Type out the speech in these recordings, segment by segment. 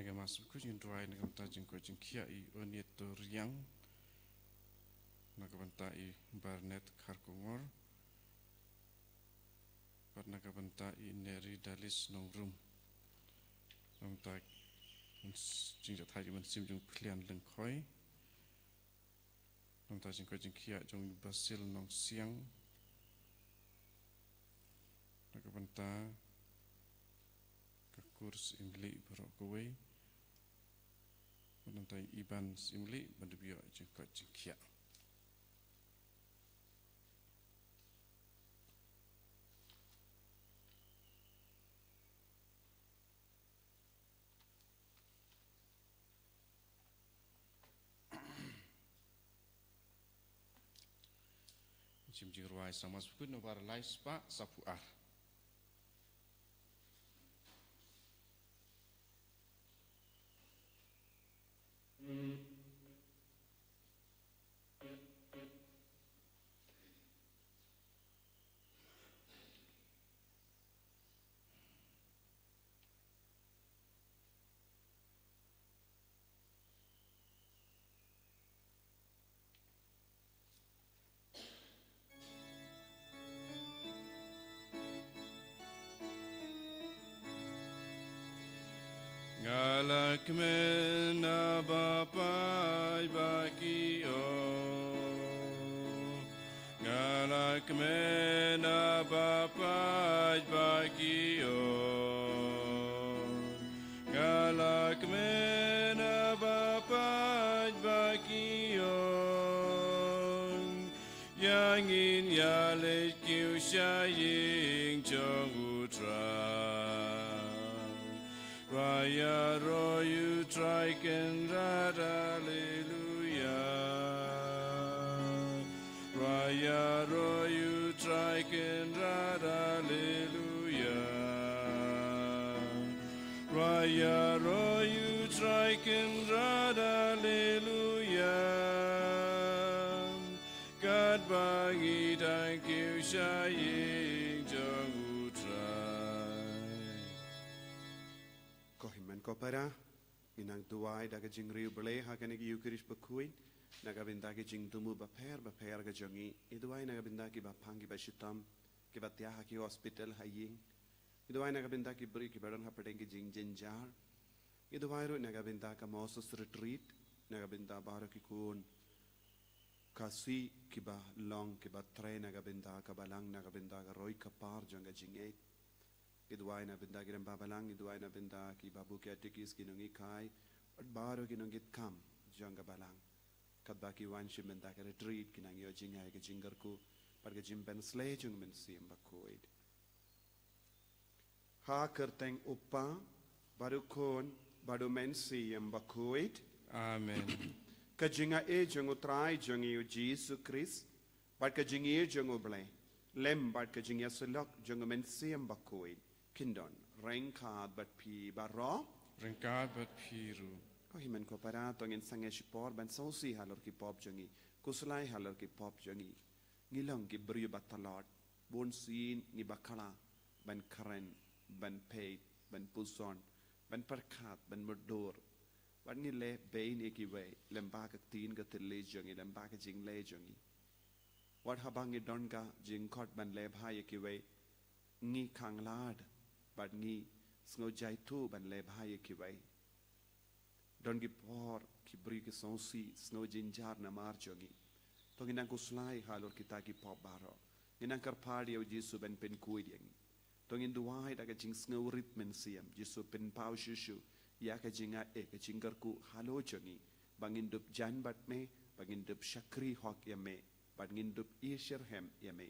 dengan masuk ku jing dua dengan ta jing ko jing kia I onieto riang nak banta I barnet karkungor pat nak banta I neri dalis nongrum nong ta jing jat hai man sim jung klian leng khoi nong ta jing ko jing kia jong basil nong siang nak banta kurs imli berok kowe menentai iban imli berdebio jengkot jengkia jim jing ruai sama sepun war lai spa sapuar Galak mena bapai baki o Galak mena bapai baki o Galak mena bapai baki o Yang in yale kiu shaying chong utra Raya royu triken rad hallelujah Raya royu triken rad hallelujah Raya royu triken rad hallelujah God bagi thank you shaying jong Kopara inang tuai daga jing riu bele hakane gi yukirish bakuin naga binda gi jing tumu baper ga jongi iduai naga binda gi bapangi bashitam gi batya haki hospital haying iduai naga binda gi bri gi badan hapedeng gi jing jinjar iduai ro naga binda ka moses retreat naga binda baro ki kun kasi ki ba long ki ba tre naga binda ka balang naga binda ka roi ka par jonga jing e Iduai na binda kiram babalang, iduai na binda ki babu ki atikis ki nungi kai, at baro ki nungit kam, janga balang. Kat baki wanshi binda ki retreat ki nang yo jingay ki jingarku, par ki jimben slejung min siyam bakoid. Ha kerteng upa, baru kon, baru men siyam bakoid. Amen. Ka jinga e jungu trai jungi u Jesu Christ, par ka jingi e jungu ble, lem par ka jingi asulok jungu men siyam bakoid. Kindon, rengkad bat pi barro. Rengkad bat piru. Ko himen ko para tongin sange shipor ban sausi halor ki pop jongi. Kuslai halor ki pop jongi. Ngilong ki brio batalot. Bon sin ni bakala. Ban karen, ban peit, ban puson, ban perkat, ban murdor. Ban ngile bain eki way. Lemba ka tin ka tille jongi. Lemba ka jing le jongi. Wat habangi donga jing kot ban le bhai eki way. Ngi kang lad. But ngi snow jai tu ban le bhai ki vai don gi por ki bri ki sonsi snow jinjar na mar jogi to nginang ko slai halor kita ki pop baro nginang kar party o Jesu ben pen kuiding to ngin duai daga jing snow ritmen siam Jesu pen pau shishu ya ka jinga e ka jingar ku halo jogi bangin dup jan bat me bangin dup shakri hok ya me bangin dup isherhem ya me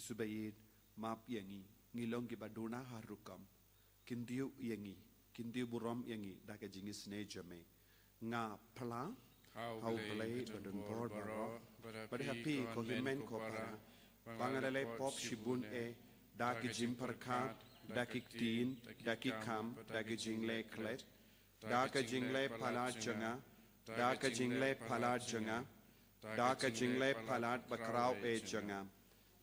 Subayid map yangi ngilong ki baduna harukam kindiu yangi kindiu buram yangi daga jingis ne jame nga pla how play badun bor baro but happy ko himen ko para pangalale pop shibun e daki jim perkat daki tin daki kam daki jingle klet da ka jingle palat janga da ka jingle palat janga da ka jingle palat bakrau e janga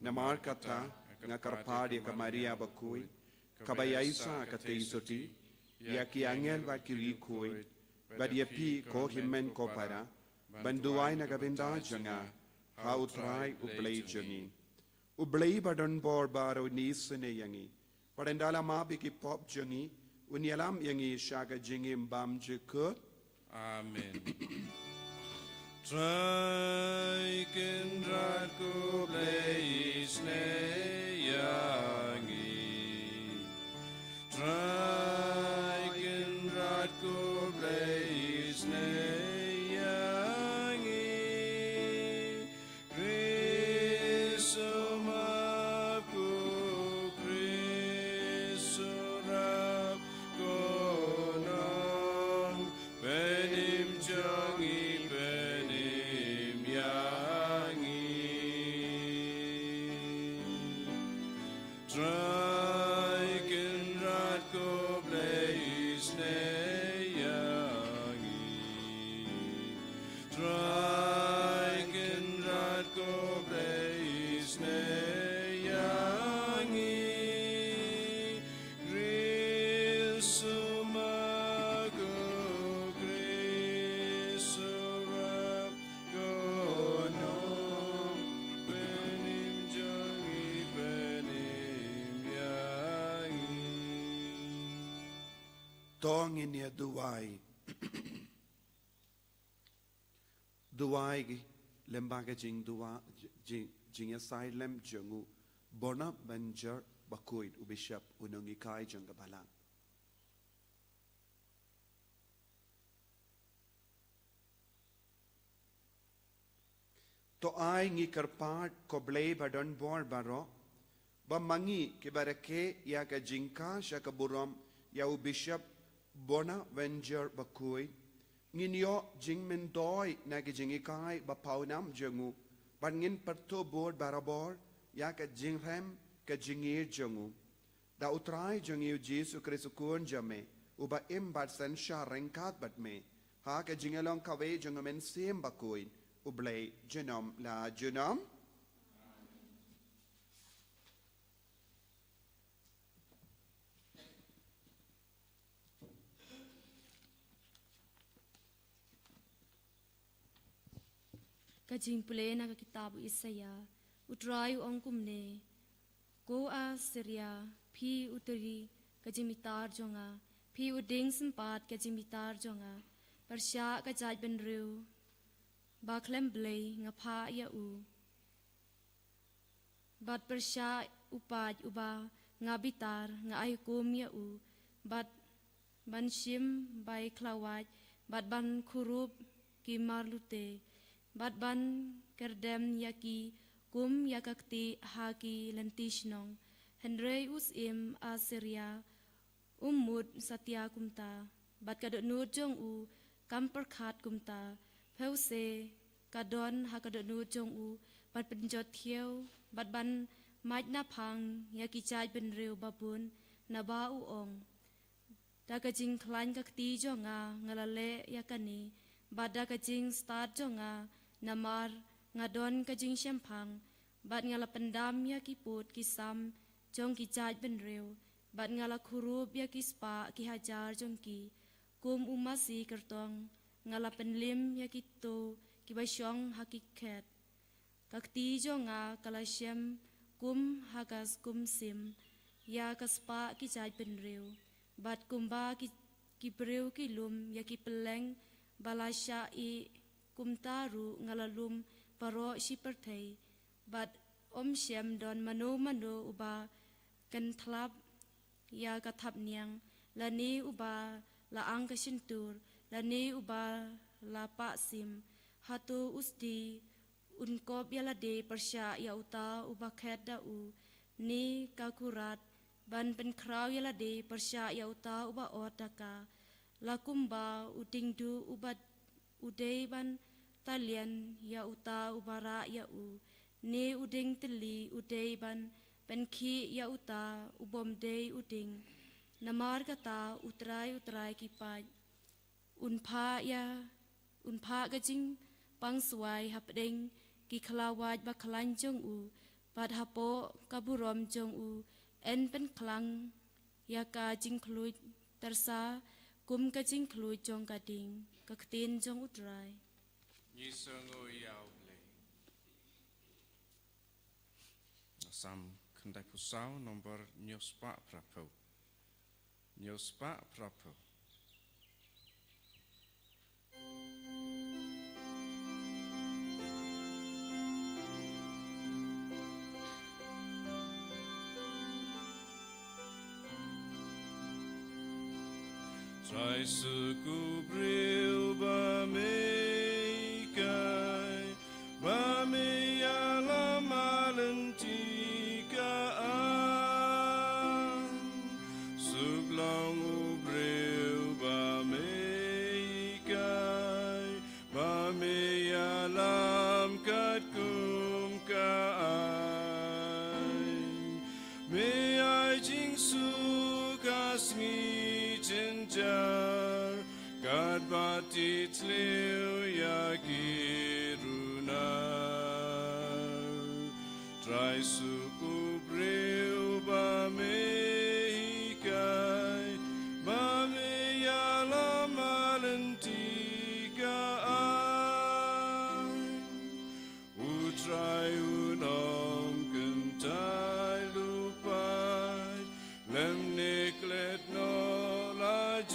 namar kata nga karpadi ka Maria bakui kabayaisa ka teisoti ya ki angel ba kiri koi ba dia pi ko himmen ko para banduai na gabinda janga ha utrai ublei jangi ublei badon bor baro nisne yangi padendala mabi ki pop jangi unyalam yangi shaga jingi mbam jekut amen. Traikendrad ko bleis ne yangi Traikendrad ko bleis ne yangi Krisumab ko Krisurab ko nong Benim jangi benim yangi Traikendrad ko bleis ne yangi Traikendrad ko bleis ne yangi Grisumag ko Grisurab ko nong Benim jangi benim yangi tong in ya duai duai gi lembaga jing dua jing ya sai lem jangu bona banjar bakuid ubishap unangi kai janga balang to ai ngi karpat ko blei badon bor baro ba mangi ke barake ya ka jinka shaka buram ya ubishap bona venture bakui nginyo jingmen doi na ke jingi kai ba paunam jangu ban ngin perto bor barabor ya ka jingrem ka jingir jangu da utrai jangi Jesu Kristo kun jame uba im bat san sha renkat bat me ha ka jingelong kawe jangamen sim bakui ublei genom la genom Kajing pule na ka kitabu Isaya utrayu ongkum ne go a Syria phi utari kajing mitar jonga phi uding sempat kajing mitar jonga persya ka jaj ben riu ba klem blei ngapha ya u bat persya upaj uba ngabitar nga ay kum ya u bat ban shim bai klawaj bat ban khurup ki marlute bat ban kerdem yaki kum yakakti haki lentishnong hendrei us im Assyria ummud satya kumta bat kadot nut jong u kam perkhat kumta pause kadon hakadot nut jong u bat penjot thieu bat ban maj na phang yaki chai ben riu babun na ba u ong da ka jing klan kakti jonga ngalale yakani bat da ka jing start jonga namar ngadon ka jing shempang bat ngala pendam ya ki put ki sam jong ki jaj ben riu bat ngala khurup ya ki spa ki hajar jong ki kum umasi kertong ngala penlim ya ki to ki basyong hakikat kakti jonga kala shem kum hagas kum sim ya kaspa ki jaj ben riu bat kumba ki priu ki lum ya ki peleng balasya I kumtaru ngalalum paro shiperthei bat shem don mano uba kan thlap ya kathap niang lani uba la ang ka sintur lani uba la pa sim hatu usdi unkop ya la de persya ya uta uba khet da u ni kakurat ban pen kraw ya la de persya ya uta uba otaka lakumba utingdu ubat udei ban talian ya uta ubara ya u ne uding teli udei ban penki ya uta ubom dei uding namar kata utrai kipai un pha ga jing pang swai hap deng ki khlawaj ba khlan jong u bad hapo kaburom jong u en pen khlang ya ka jing khlui tersa kum ka jing khlui jong ka ding ka tin jong utrai Như sơ ngô yào lệ Sam khandai pusau nomor nyospa prapo Nyospa prapo Trai suku bril ba me kai ba me ala malentika an sublong bril ba me kai ba me alam kat kum ka ai me ai jing su kasmi Jar God bati tleu ya kiruna Trai suku breu ba me kai ba me ya la malentika utrai unom kentai lupai lem neklet no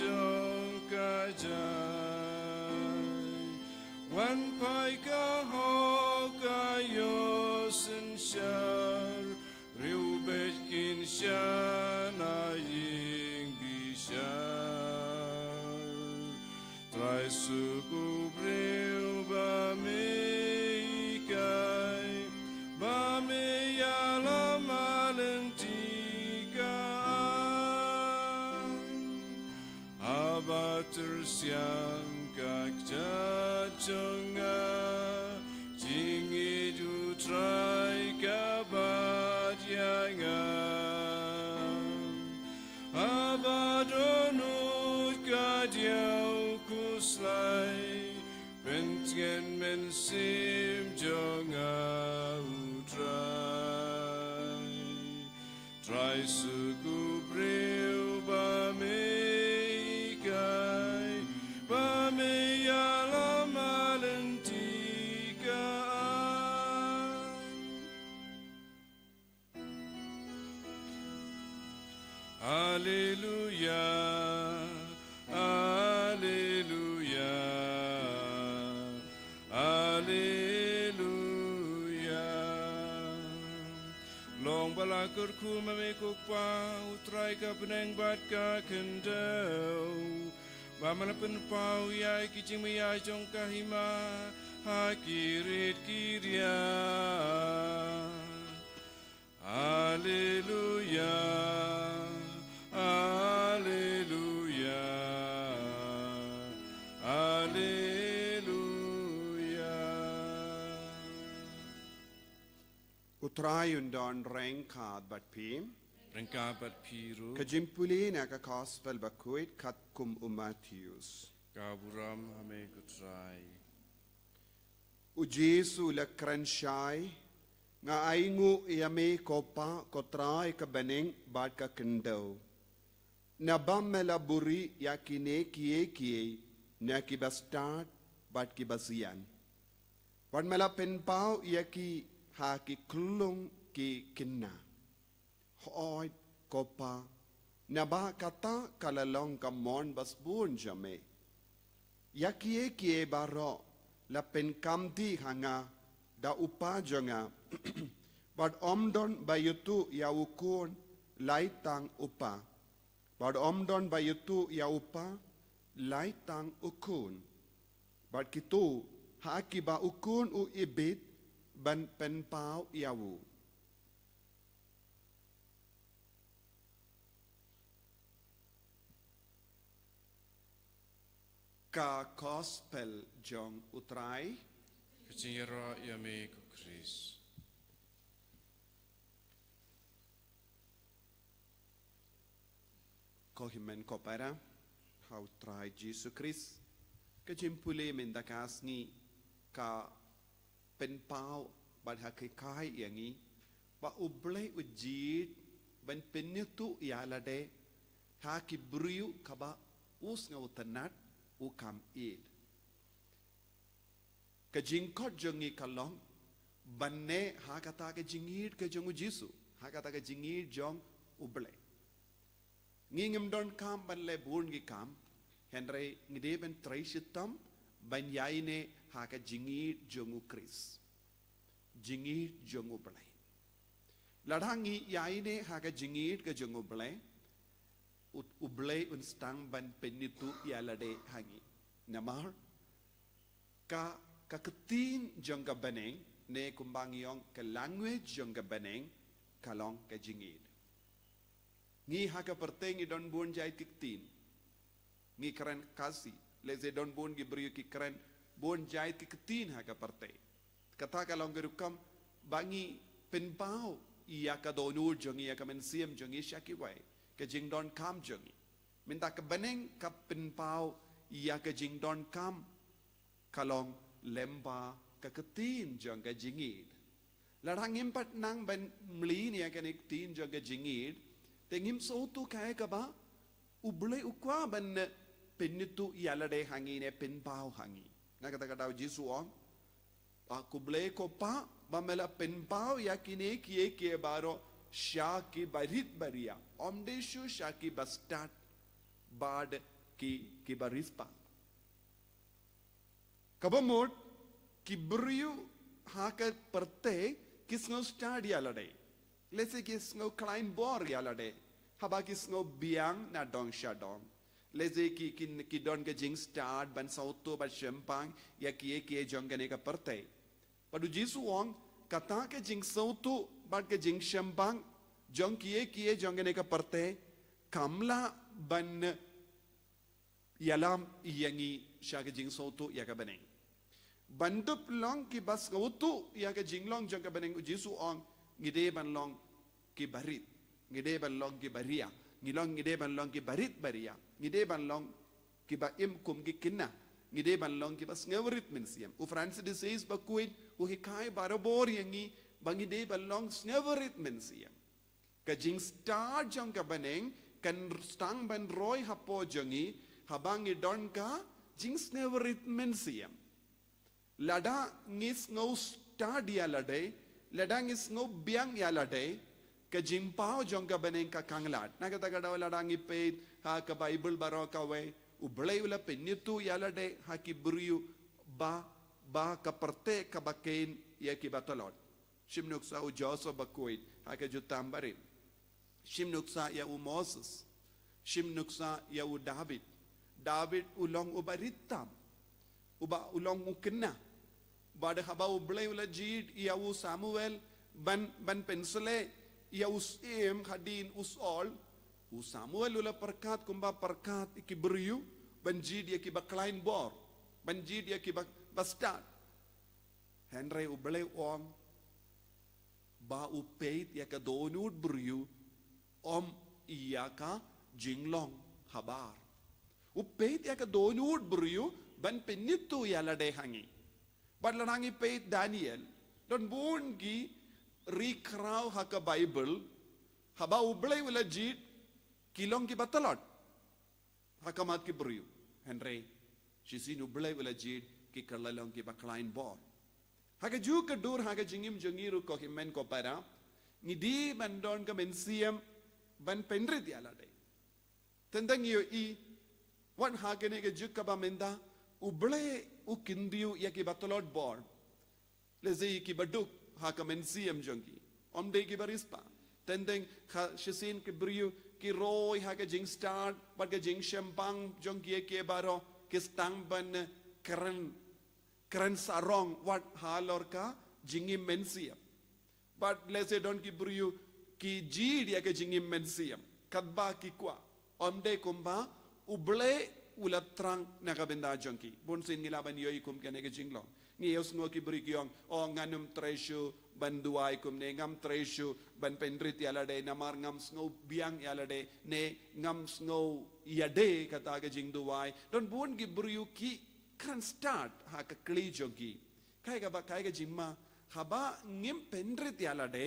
jong ka jai wan pai ka ho ka yo sin shar riu bet kin shana ying bi shar trai suku breu ba me kai ba me ya la malentika Abater siang kak jajanga jingi du trai kabat yanga abadonut kadiau kuslai bentgen mensim jonga utrai trai suku breu ba me Hallelujah, Hallelujah, Hallelujah. Long balakur ku mamekuk pa utrai ka peneng bat ka kendau. Bamana penpau ya kijing ya jong kahima hakirit kiria. Hallelujah. Hallelujah, Hallelujah. Utrai undon rengkad bat pim. Rengkad bat piru. Kajimpuli na ka gospel bakuit kat kum Matthews. Kaburam hame kutrai. U Jesu la kranshai nga aingu yame kopa kotrai ka beneng bat ka kendau. Nabam melaburi ya kine kie na ki bastard bat ki basian. Wan mela penpau ya ki ha ki klung ki kinna. Hoid kopa naba kata kalalong kamon basbun jame. Ya kie baro la penkamti hanga da upa jonga. Bad omdon bayutu ya ukun laitang upa. Bad omdon bayutu ya upa laitang ukun. Bad kitu haki ba ukun u ibit ban penpau yawu. Ka gospel jong utrai. Kecingera yame ku Chris. Kohimen kopera, how try Jesus Christ, ka jimpule mendakas ngi ka penpau bad hakikai yangi ba ublay ujid ban penyetu yalade haki briu kaba us ngautanat ukam id ka jingkot jongi kalong banne hakata ka jingid ka jongu jisu hakata ka jingid jong ublay ngingem don kam ban le bun gi kam henry ngide ben traisitam ban yaine haka jingid jongu kris jingid jongu ublay ladhangi yaine haka jingid ka jongu ublay ublay un stang ban penitu yalade hangi namar ka ketin jongga beneng ne kumbangiong ke language jongga beneng kalong ke jingid ngi haka perteng i don bun jai kiktin ngi keren kasi leze don bun gi brio ki keren bun jai kiktin haka perteng kata kalong gerukam bangi penpau iya ka donul jongi ya ka mensiam jongi syaki wai ke jingdon kam jongi minta ke beneng ka penpau iya ke jingdon kam kalong lemba ka ketin jong ka jingid larang impat nang ban mli ni ka tin jong ka jingid tengim sotu kaya ka ba ublay ukwa ban penitu yalade hangi ne penpau hangi na kata kata jisu on kublay ko pa bamela penpau yakine kie baro shaki barit baria omdeshu shaki bastat bad ki barispa kabamot ki briu haka perte kisno stad yalade lese kisno klein bor yalade haba kisno biang na dong shadong lese ki don ke jing stad ban sauto ban shempang ya kie jongane ka perte padu jisu ong kata ke jing sauto ban ke jing shempang jong kie jongane ka perte kamla ban yalam yangi shaka jing sauto ya ka beneng bandup long ki bas ngautu ya ka jinglong jong ka beneng jisu ong ngide ban long ki barit ngide ban long ki baria ngide ban long ki barit baria ngide ban long ki ba im kum ki kinna ngide ban long ki bas ngawrit men siam u francis de says ba kuin u hikai barabor yangi bangide ban long ngawrit men siam ka jing star jong ka beneng kan stang ban roy hapo jongi habangi don ka jing ngawrit men siam lada ngis ngau stad yalade lada ngis ngau biang yalade ka jimpao jong ka beneng ka kanglat na kata kada lada ngi pe ha ka bible baro ka we ublay ula penitu yalade ha ki briu ba ka perte ka baken ya ki batolot shimnuksa u joseph bakoit ha ka jutambarin shimnuksa ya u moses shimnuksa ya u david ulong ubaritam uba ulong ukena bada haba ublay ula jid ya u samuel ban pensele ya usim hadin usol u samuel ula perkat kumba perkat ikibriu ban jid ya ki baklein bor ban jid ya ki bastad henry ublay ong ba upeit ya ka donud briu om iya ka jinglong habar upeit ya ka donud briu ban penitu yalade hangi badlanangi peit Daniel don bungi rikrau haka Bible haba ublay wala jid kilong ki batalot haka mat ki briu henry shisin ublay wala jid ki karlalong ki baklain bor haka ju ka dur haka jingim jongiru ko himen ko para ngidi bandon ka mensiam ban penrit yalade tendang yo i wan haka ne ka juk ka ba menda ublay u kindiu ya ki batolot bor leze ki baduk ha ka mensiam jongi omde ki barispa tendeng ha shisin ki briu ki roy ha ka jing start but ka jing shempang jongi ke baro ki stang ban keren sarong wat halor ka jingi mensiam but leze don ki briu ki jid ya ka jingi mensiam kadba ki kwa omde kumba ublay ulat trang nakabenda jonki bon sin nilaban yoy kum kane ke jinglong ni yos ngo ki brigyong o nganum treshu banduai kum ne ngam treshu ban penrit yalade namar ngam snow biang yalade ne ngam snow yade kata ke jingduai don bon ki bryu ki kan start ha ka kli jogi kai ga jimma haba ngim pendrit yalade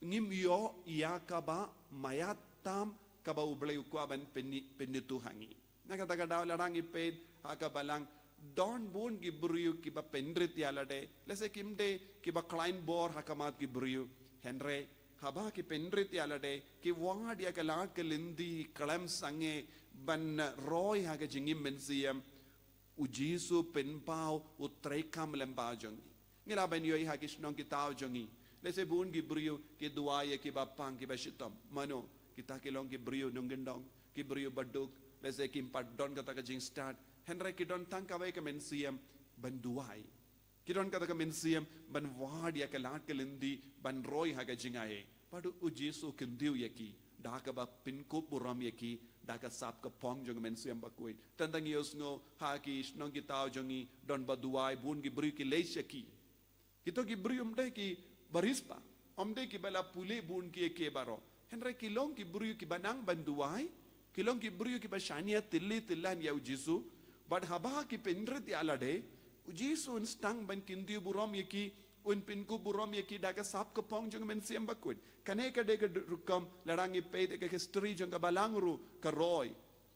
ngim yo ya kaba mayatam kaba ublay ukwa ban pennitu hangi nakataga daw larang iped ha ka balang don bon gibruyu kiba pendrit yalade lese kimde kiba klein bor hakamat gibruyu henre haba ki pendrit yalade ki wad ya kalat ke lindi kalam sange ban roy haga jingim mensiam ujisu penpau utrekam lembajong ngila ban yoy hagis nong kitaw jongi lese bun gibruyu ki duaya ki bapang ki bashitam mano kita kilong gibruyu nong gendong gibruyu baduk lese kim padon kata ka jing start henre kidon tangkawai ka mensiam ban duai kidon kata ka mensiam ban wad ya kalat ke lindi ban roy haga jingaye padu ujisu kendiu yaki daka ba pinko buram yaki daka sap ka pong jong mensiam bakuin tantang yos ngo haki snong kitaw jongi don ba duai bun gibruyu ki leis yaki kito gibruyu umde ki barispa omde ki bala pule bun ki ke baro henre kilong gibruyu ki banang ban duai kilong gibruyu ki ba shania tillan ya ujisu but haba ki pendrit alade ujisu unstang ban kindiu buram yaki un pinku buram yaki daga sap ka pong jong mensiam bakun kane ka de rukam larangi pe de ka history jong ka balangru ka roy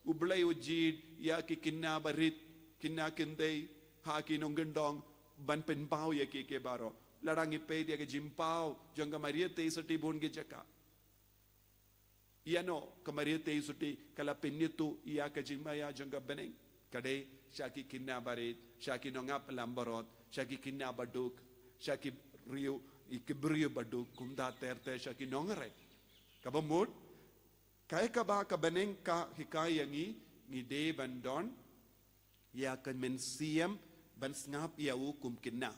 ublay ujid ya ki kinna barit kinna kindei ha ki nong gendong ban penpau yaki ke baro larangi pe de ka jimpau jong ka mariete isati bun ge jaka iano ka mariete isati kala pennitu ya ka jimaya jong ka beneng kade shaki kinna barit shaki nongap lambarot shaki kinna baduk shaki rio ikibrio baduk kumda terte shaki nongare kabamut kai kaba ka beneng ka hikayangi ni de bandon ya kan mensiam ban snap yau kum kinna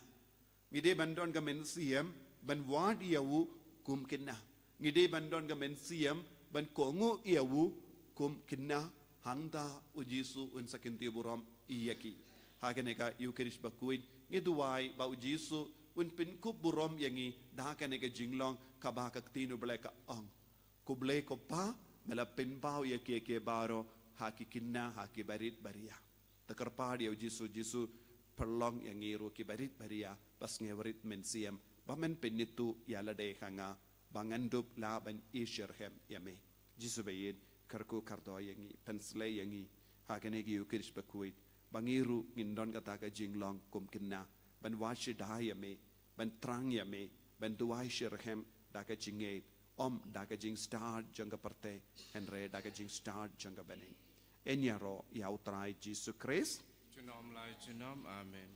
ni de bandon ka mensiam ban wad yau kum kinna ni de bandon ka mensiam ban kongo yau kum kinna hangda ujisu unsa kinti buram iyaki hakeneka yukerish bakuin ngiduwai ba ujisu un pin kup buram yangi dahakeneka jinglong kabaka tinu bleka ong kuble ko pa mela pin pau yaki ke baro haki kinna haki barit baria takarpadi ujisu perlong yangi ro ki barit baria pas ngewarit mensiam bamen pinitu yala de hanga bangandup la ban isherhem yame jisu bayin karku kardo yangi pensle yangi hakane gi ukirish bakuit bangiru ngindon kata ka jinglong kum kinna ban washi dayame ban trang yame ban duai shirhem daka jinget om daka jing start janga parte henre daka jing start janga beneng enyaro ya utrai jisu Christ Junom lai junom amen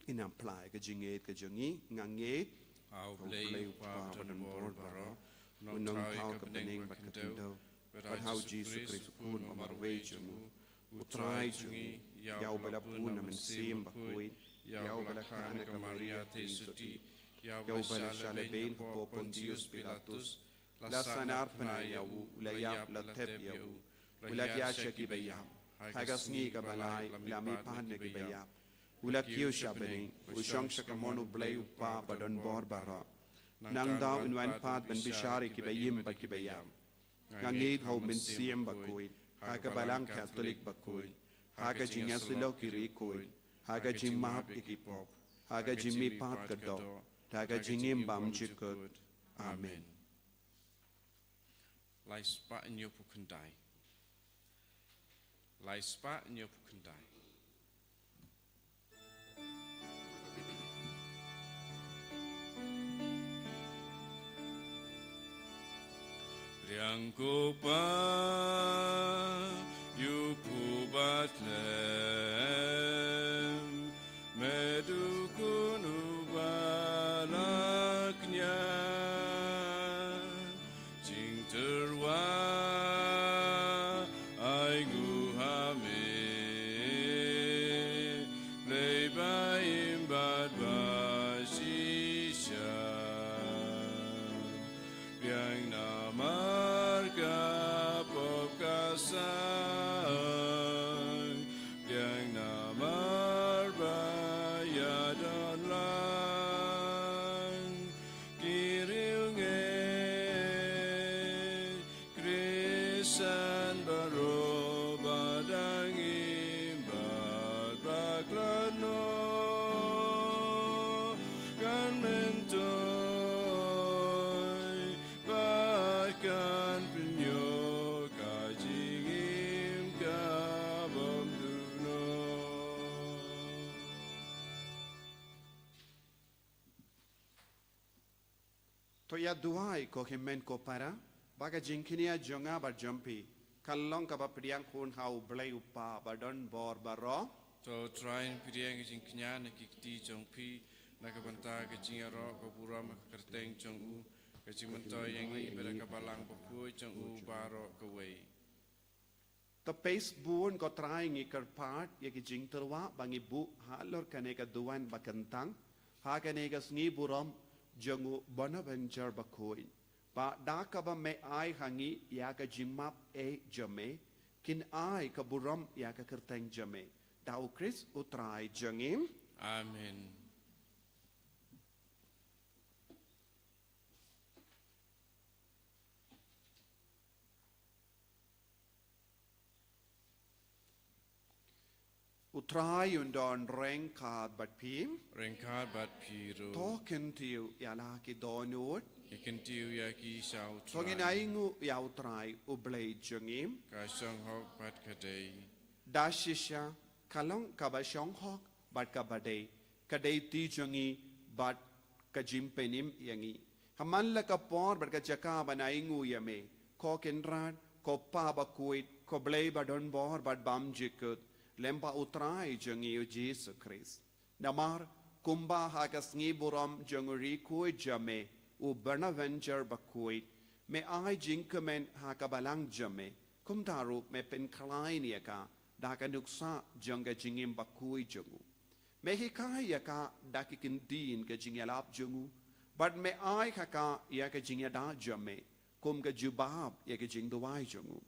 in apply ka jinget ka jungi ngange au blei pa ton bor baro non tau ka beneng bat kendo but how Jesus Christ kun omar wejumu utrai jungi yau bala puna mensim bakui yau bala kana ka Maria te suti yau bala shale ben po Pontius Pilatus la sanar pana yau ulayap la tep yau ulayya shaki bayam hagas ni ka balai lami pan ne ki bayam ulakio shabani ushang shakamonu blay upa badon bor bara nang daw in wan pat ben bishari ki bayim ba ki bayam ngangit ho min siem bakui haga balang Catholic bakui haga jinya silo ki rikui haga jimap ki pop haga jimmi pat kado haga jingim bam chikut amen lai spa nyo pukundai lai spa nyo pukundai Yang ko pa yupu batlem medukunu balaknya jing terwa ai guhame lebaim bad basisha yang nama yang namar bayadon lang kiriunge krisan to ya duai ko himen ko para baga jingkinia jonga ba jumpi kallong ka ba priang kun hau blai upa ba don bor baro to train piriang jing knya na kikti jong pi na ka banta ka jing ro ko buram ka kerteng jong u ka jing mento yang i bela ka balang ba pu jong u baro ka wei to pace buon ko trying ikar part ya ki jing terwa bangi bu halor kane ka duan ba kentang ha kane ka sngi buram jongu bonaventure ba koi ba da ka ba me ai hangi ya ka jimap e jame kin ai ka buram ya ka kerteng jame Tau Chris utrai jengim. Amen. Utrai undon rengkad bat pim. Rengkad bat piru. Token tiu yala ki donut. Ikan tiu ya ki shau trai. Songin aingu ya utrai ublay jengim. Ka shong hok bat kadei. Dashisha kalong kabashong hok bat kabadei. Kadei ti jengi bat kajim penim yangi. Haman la kapor bat kajaka banaingu yame. Ko kenran, ko pa bakuit, ko blay badon bor bat bam jikut. Lempa utrai jengi u Jesus Christ. Namar kumba hakas ngiburam jenguri kui jame. U Bonaventure bakuit. Me ai jinkamen hakabalang jame. Kumtaru me pen kalainia ka. Daka nuksa jangga jingim bakui jungu. Mehi kai yaka daki kindin ke jingyalap jungu. But me ai kaka yaka jingyada jame. Kum ke jubab yaka jingduai jungu.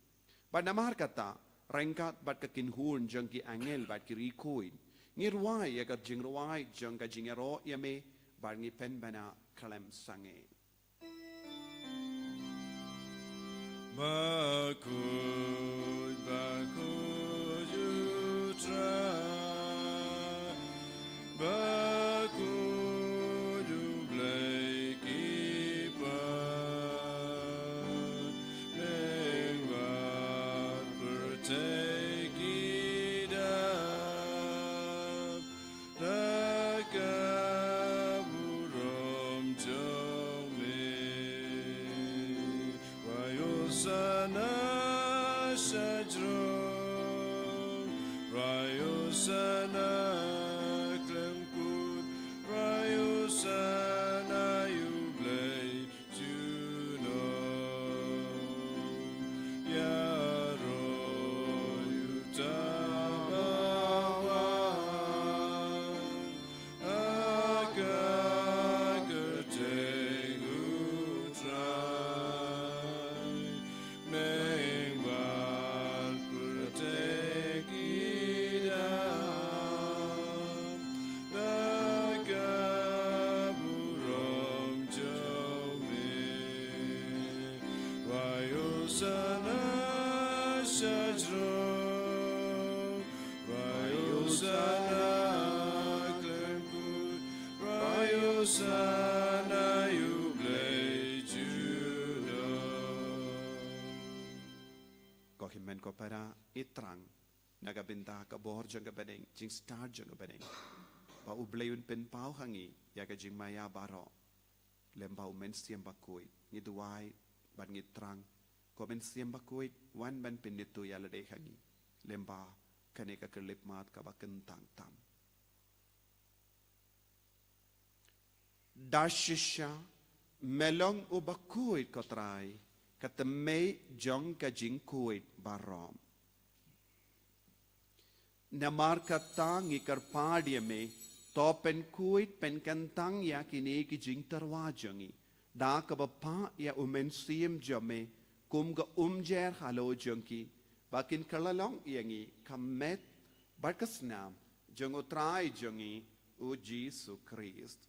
But namar kata rengkat bat ke kinhun jangki angel bat kiri kuin. Ngirwai yaka jingruai jangga jingyaro yame. Bat ngipen bana kalem sange. Bakui, bakui. Kohimen ko para itrang nagabinta ka bohor jang beneng jing star jang beneng pa ublayun pen pau hangi ya ka jing maya baro lembau men siam bakui ni duai ban ngitrang ko men siam bakui wan ban pinitu ya lade hangi lemba kane ka kelip mat ka bakentang tam dashisha melong ubakui kotrai katamay jong ka jing kuit barom. Namar katang ikarpadya me topen kuit pen kantang ya kini ki jing tarwajangi. Da kabapa ya umensiem jame kum ga umjer halo jongki. Bakin kalalong yangi kamet barkasnam jong utrai jongi u Jesus Christ.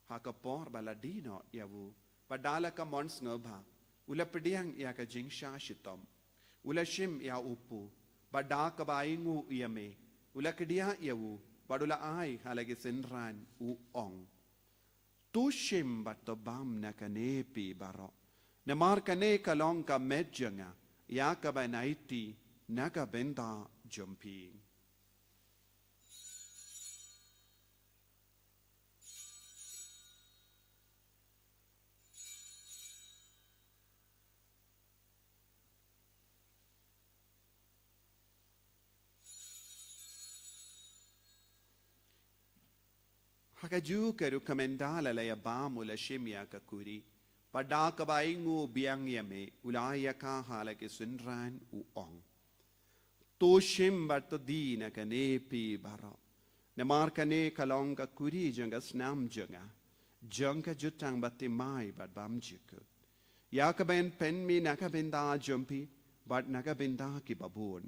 Hakapor baladino yawu. Padala ka mons ngobha, ula pediang ya ka jingsha shitom, ula shim ya upu, bada ka baingu yame, ula kedia yawu, badula ai halagi senran u ong. Tu shim batobam na kanepi baro, namar kane kalong ka medjanga, ya ka banaiti, naga benda jumping. Hakaju keru kamendala la yabamu la shimya kakuri. Pada kabaingu biang yame ulaya ka halake sunran uong. To shim batodina kanepi baro. Namar kane kalong kakuri janga snam janga. Janga jutang batimai bat bamjikut. Yakaben penmi nakabenda jumpi bat nakabenda ki babun.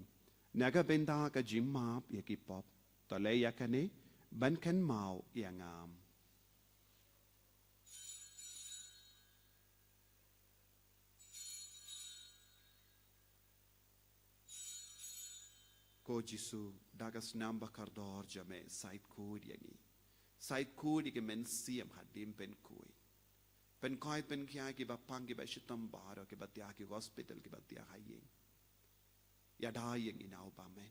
Nakabenda ka jimmap yakipop. Tole yakane ban kan mau yangam. Ko Jisu dagas namba kardor jame sait kud yangi. Sait kud ke men siam hadim pen kui. Pen koi pen kia ki bapang ki bashitam baro ki batia ki hospital ki batia hayeng. Yada yang inau bamen.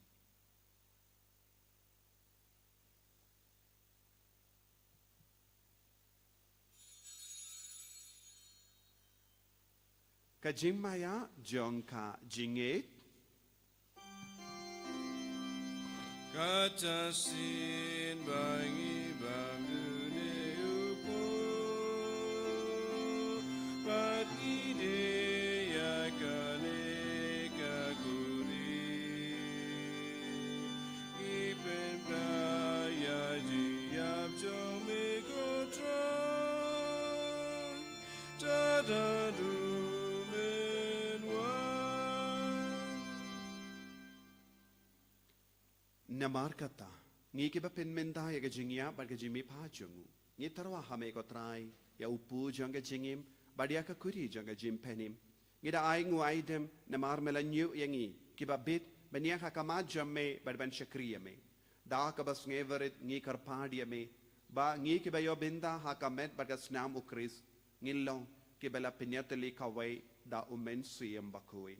Ka jimmaya jongka jinget. Katasin bangi bamdune upo Patide yakane kakuri Ipen playa jiyab jome kotran Tadadu Namar kata, ngi kiba pen menda ya gajingya bar gajimi pajungu. Ngi tarwa hame ko trai ya upu janga jingim badia ka kuri janga jim penim. Ngi da ai ngu aidem namar melanyu yangi kiba bit bania ka kama jamme bar ban shakriya me. Da ka bas ngeverit ngi karpadia me ba ngi kiba yo benda ha kamet bar gasnam ukris ngilong kiba la penyateli kawai da umen suyem bakui.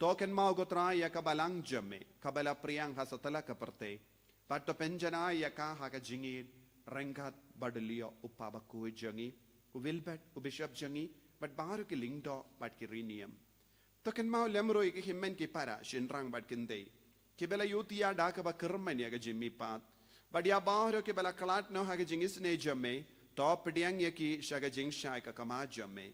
Token mau gotra ya kabalang jame kabala priang hasatala kaparte pato penjana ya ka haka jingid rengkat badalio upabaku jangi uvilbet ubishop jangi but baru ki lingdo but ki rinium token mau lemro ki himmen ki para shinrang but kinde ki bela yutia da ka ba kerman ya ga jimmi pat but ya baru ki bela kalat no haka jingis ne jame to pediang ya ki shaga jing shai ka kama jame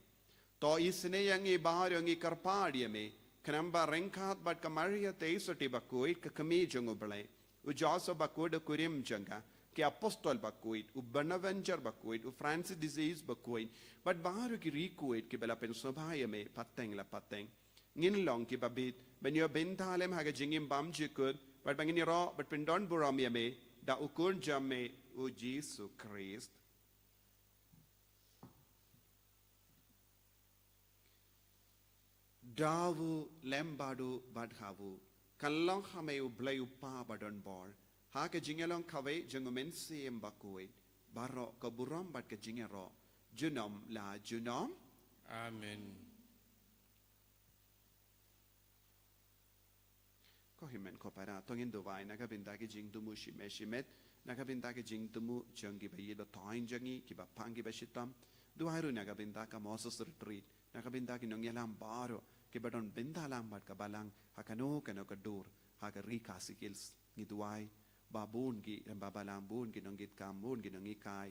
to isne yangi baru ngi karpadia me Kanamba rengkat bat kamaria teisoti bakuit ke kami jongo belai. Ujaso bakuit de kurim janga. Ke apostol bakuit. U Bonaventure bakuit. U Francis disease bakuit. Bat baru ki rikuit ki bela pensobaya me pateng la pateng. Ngin long ki babit. Benyo bentalem haga jingim bam jikut. Bat bangini ro bat pendon buram ya me. Da ukur jamme u Jesu Christ. Davu lembadu badhavu kalong hame ublay upa badon bor ha ke jingelong kawe jengumen siem bakui baro kaburam bad ke jingero junom la junom Amen. Ko himen ko para tongin dovai naga binda ke jing tumu shimet naga binda ke jing tumu jangi bayi do tain jangi ki ba pangi ba shitam duhairu naga binda ka Moses retreat naga binda ki nongyalam baro ke badon benda lambat ka balang hakano kano kadur haka rika sikils ni duai babun ki babalang bun ki nongit kambun ki nongi kai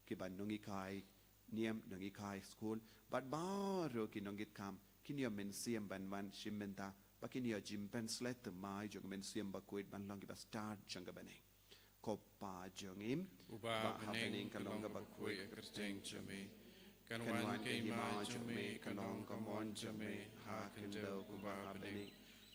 ki ban nongi kai niem nongi kai school but baro ki nongit kam kinyo men siem ban man shimmenta bakinyo jimpen slet mai jong men siem bakuit ban long ki ba start janga bane ko pa jongim Uba bening kalong bakui kerjeng jame Kanwan kay ma jame kalong kamon jame ha kendo kuba bening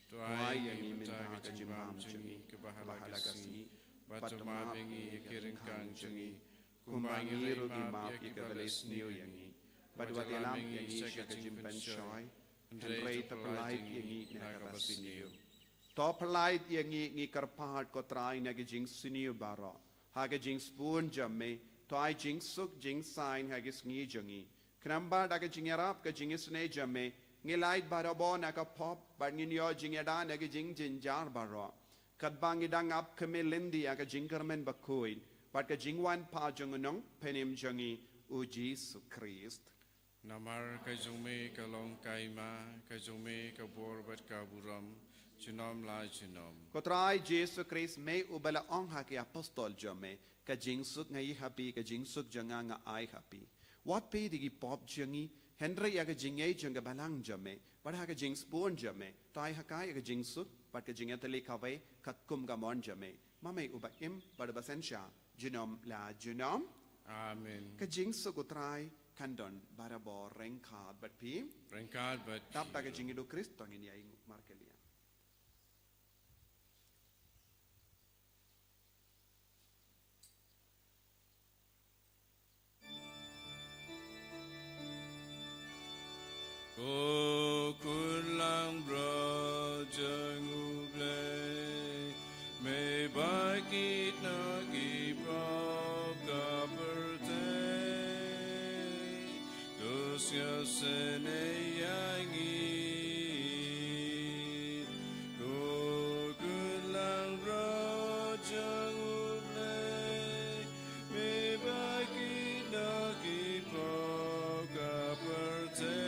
Tuai yang imenta ka jimam jangi kebahalagasi batu ma bengi kiringkang jangi kumbangi rogi ma ikabales niyo yangi badwat yalam yangi ka jimpan shoy Andrei tapalait yangi nakabasiniyo Topalait yangi ngi karpat ko try na jing siniyo baro haga jing spoon jamme toy jing suk jing sign hagis ngi jangi knamba daga jing yarap ka jing isne jamme ngi light baro bo na ka pop but ngi yo jing yada na jing jinjar baro kat bangi dang up kame lendi aga jing karmen bakuin but ka jing wan pa jung nong penim jangi u Jesu Christ Namar kay jume kalong kay ma kay jume kabor bat kaburam Chinom lai chinom. Ko trai Jesu Christ me ubala ong ha ki apostol jame ka jingsuk ngai happy ka jingsuk janga nga ai happy. What pe digi pop jangi Henry ya ka jingay janga balang jame but ha ka jings pon jame tai ha kai ka jingsuk but ka jingatali kawai kat kum ga mon jame mame uba im but basensha jinom la jinom Amen. ka jingsuk ko trai kandon barabo rengkad but pi Rengkad but tap ta ka jingido Kristo ngin ya ing markelia. O kulang bro jangu blay may bakit nagipag kaperte dos yaseneyangi o kulang bro jangu blay may bakit nagipag kaperte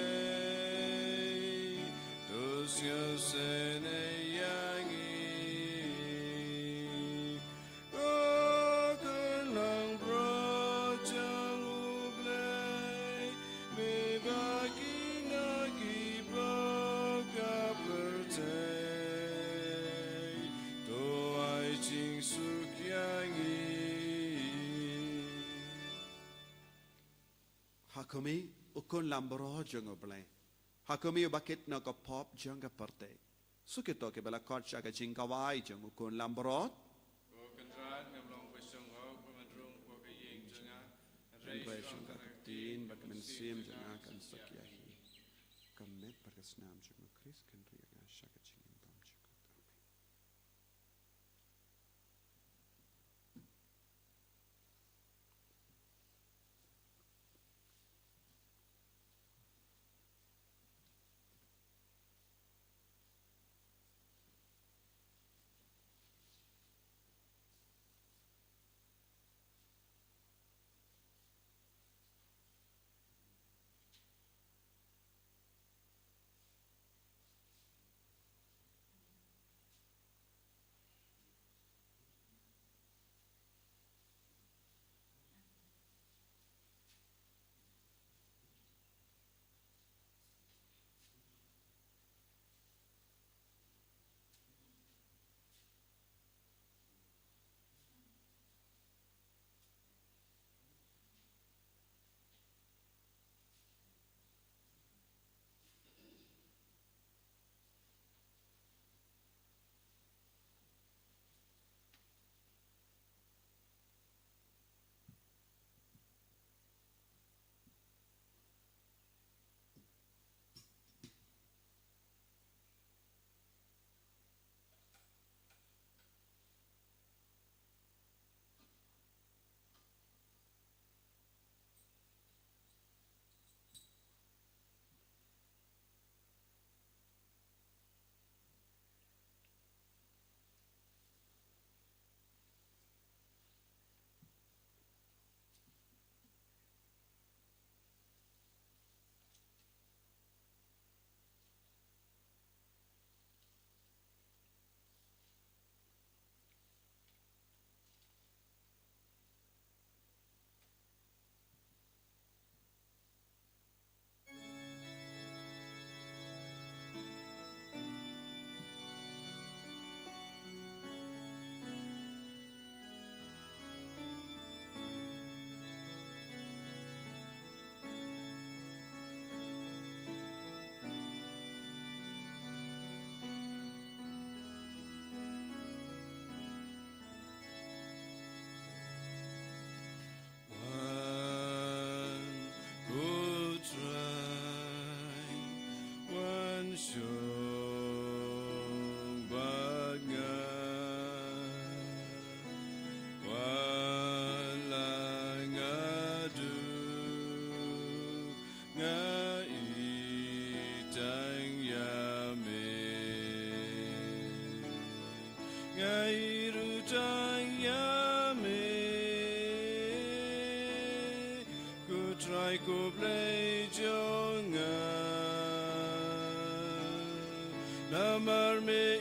Yaseneyangi O kulang bro jangu blay may baki nagipag kaperte to ay jingsuk yangi Hakumi ukun lambro jangu blay Hakumi bakit na ka pop janga parte. Sukito ke bala kotcha ka jingkawai jang ukun lambrot. O kandrat ngamlong besong og pamadrong ko kaying janga Jangkawai janga katin bat mensim janga kan sakyahi. Kamet perkasnam janga Kris kan riya shaka jingin bam janga. trai ko play jonga namar me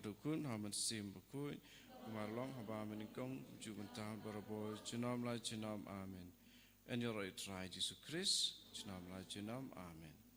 berukun haman sim berkui kumarlong haba meningkong jugun tahun baraboy jenam lai jenam amen. En your right try Jesus Christ jenam lai jenam amen.